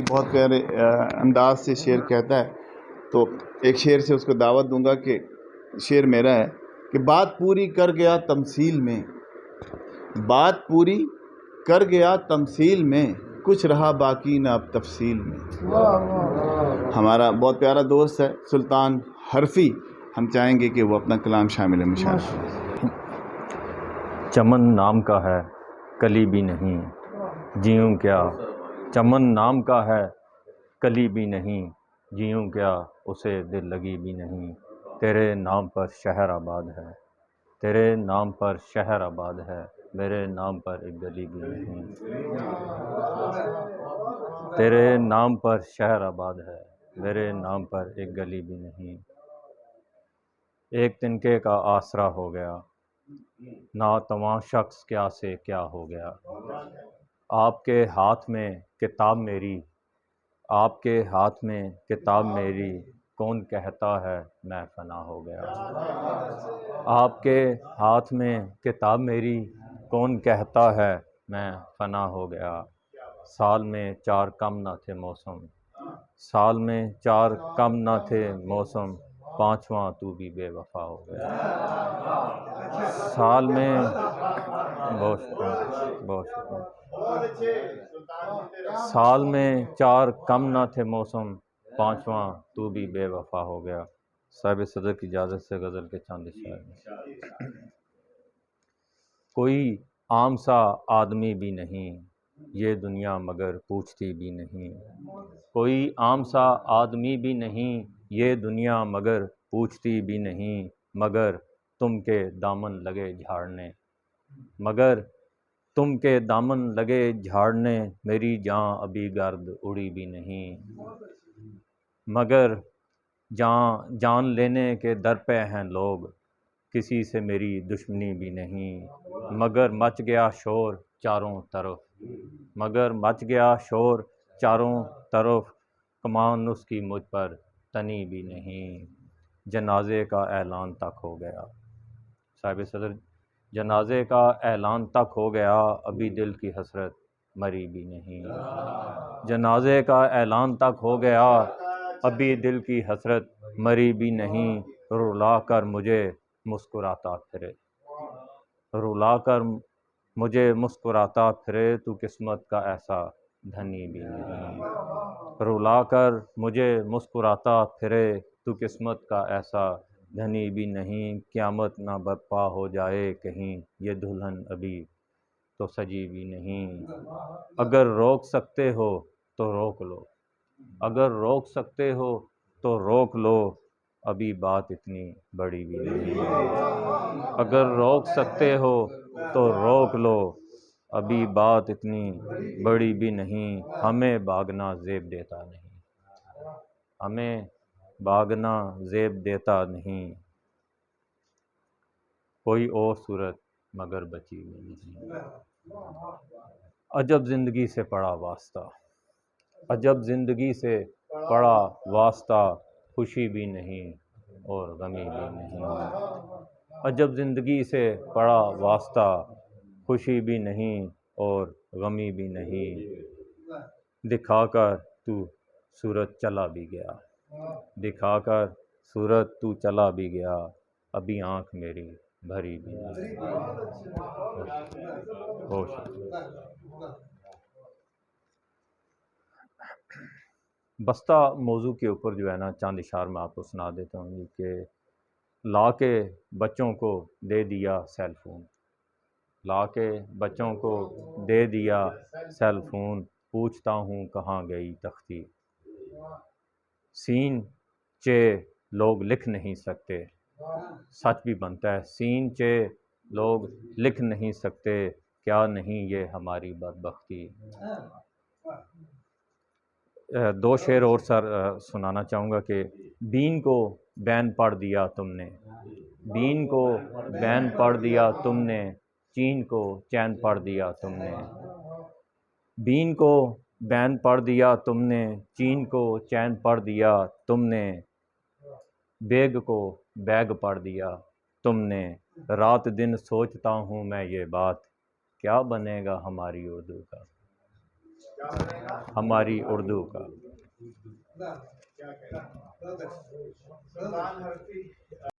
بہت پیارے انداز سے شعر کہتا ہے، تو ایک شعر سے اس کو دعوت دوں گا کہ شعر میرا ہے کہ بات پوری کر گیا تمثیل میں، بات پوری کر گیا تمثیل میں، کچھ رہا باقی نہ اب تفصیل میں۔ ہمارا بہت پیارا دوست ہے سلطان حرفی، ہم چاہیں گے کہ وہ اپنا کلام شامل مشاہدہ۔ چمن نام کا ہے کلی بھی نہیں، جیوں کیا چمن نام کا ہے کلی بھی نہیں، جیوں کیا اسے دل لگی بھی نہیں۔ تیرے نام پر شہر آباد ہے، تیرے نام پر شہر آباد ہے، میرے نام پر ایک گلی بھی نہیں۔ تیرے نام پر شہر آباد ہے، میرے نام پر ایک گلی بھی نہیں۔ ایک تنکے کا آسرا ہو گیا، ناتواں شخص کیا سے کیا ہو گیا۔ آپ کے ہاتھ میں کتاب میری، آپ کے ہاتھ میں کتاب میری، کون کہتا ہے میں فنا ہو گیا۔ آپ کے ہاتھ میں کتاب میری، کون کہتا ہے میں فنا ہو گیا۔ سال میں 4 کم نہ تھے موسم، سال میں 4 کم نہ تھے موسم، 5واں تو بھی بے وفا ہو گیا۔ سال میں بہت شکریہ سال میں 4 کم نہ تھے موسم، 5واں تو بھی بے وفا ہو گیا۔ صاحب صدر کی اجازت سے غزل کے چاند اشعار۔ کوئی عام سا آدمی بھی نہیں، یہ دنیا مگر پوچھتی بھی نہیں۔ کوئی عام سا آدمی بھی نہیں، یہ دنیا مگر پوچھتی بھی نہیں، مگر تم کے دامن لگے جھاڑنے، مگر تم کے دامن لگے جھاڑنے، میری جاں ابھی گرد اڑی بھی نہیں۔ مگر جان لینے کے در پہ ہیں لوگ، کسی سے میری دشمنی بھی نہیں۔ مگر مچ گیا شور چاروں طرف، مگر مچ گیا شور چاروں طرف، کمان اس کی مجھ پر تنی بھی نہیں۔ جنازے کا اعلان تک ہو گیا، صاحب صدر جنازے کا اعلان تک ہو گیا، ابھی دل کی حسرت مری بھی نہیں۔ جنازے کا اعلان تک ہو گیا، ابھی دل کی حسرت مری بھی نہیں۔ رلا کر مجھے مسکراتا پھرے، رلا کر مجھے مسکراتا پھرے، تو قسمت کا ایسا دھنی بھی نہیں۔ رلا کر مجھے مسکراتا پھرے، تو قسمت کا ایسا دھنی بھی نہیں۔ قیامت نہ برپا ہو جائے کہیں، یہ دلہن ابھی تو سجی بھی نہیں۔ اگر روک سکتے ہو تو روک لو، اگر روک سکتے ہو تو روک لو، ابھی بات اتنی بڑی بھی نہیں۔ اگر روک سکتے ہو تو روک لو، ابھی بات اتنی بڑی بھی نہیں۔ ہمیں بھاگنا زیب دیتا نہیں، ہمیں بھاگنا زیب دیتا نہیں، کوئی اور صورت مگر بچی بھی نہیں۔ عجب زندگی سے پڑا واسطہ، عجب زندگی سے پڑا واسطہ، خوشی بھی نہیں اور غمی بھی نہیں۔ عجب زندگی سے پڑا واسطہ، خوشی بھی نہیں اور غمی بھی نہیں۔ دکھا کر تو صورت چلا بھی گیا، دکھا کر صورت تو چلا بھی گیا، ابھی آنکھ میری بھری بھی نہیں۔ بہت شکریہ۔ بستہ موضوع کے اوپر جو ہے نا چاند اشعار میں آپ کو سنا دیتا ہوں کہ لا کے بچوں کو دے دیا سیل فون، لا کے بچوں کو دے دیا سیل فون، پوچھتا ہوں کہاں گئی تختی۔ سین چے لوگ لکھ نہیں سکتے، سچ بھی بنتا ہے، سین چے لوگ لکھ نہیں سکتے، کیا نہیں یہ ہماری بدبختی۔ 2 شعر اور سنانا چاہوں گا کہ دین کو بین پڑھ دیا تم نے، دین کو بین پڑھ دیا تم نے، چین کو چین پڑھ دیا تم نے۔ دین کو بین پڑھ دیا تم نے، چین کو چین پڑھ دیا تم نے، بیگ کو بیگ پڑھ دیا تم نے۔ رات دن سوچتا ہوں میں یہ بات، کیا بنے گا ہماری اردو کا۔ ہماری اردو کا۔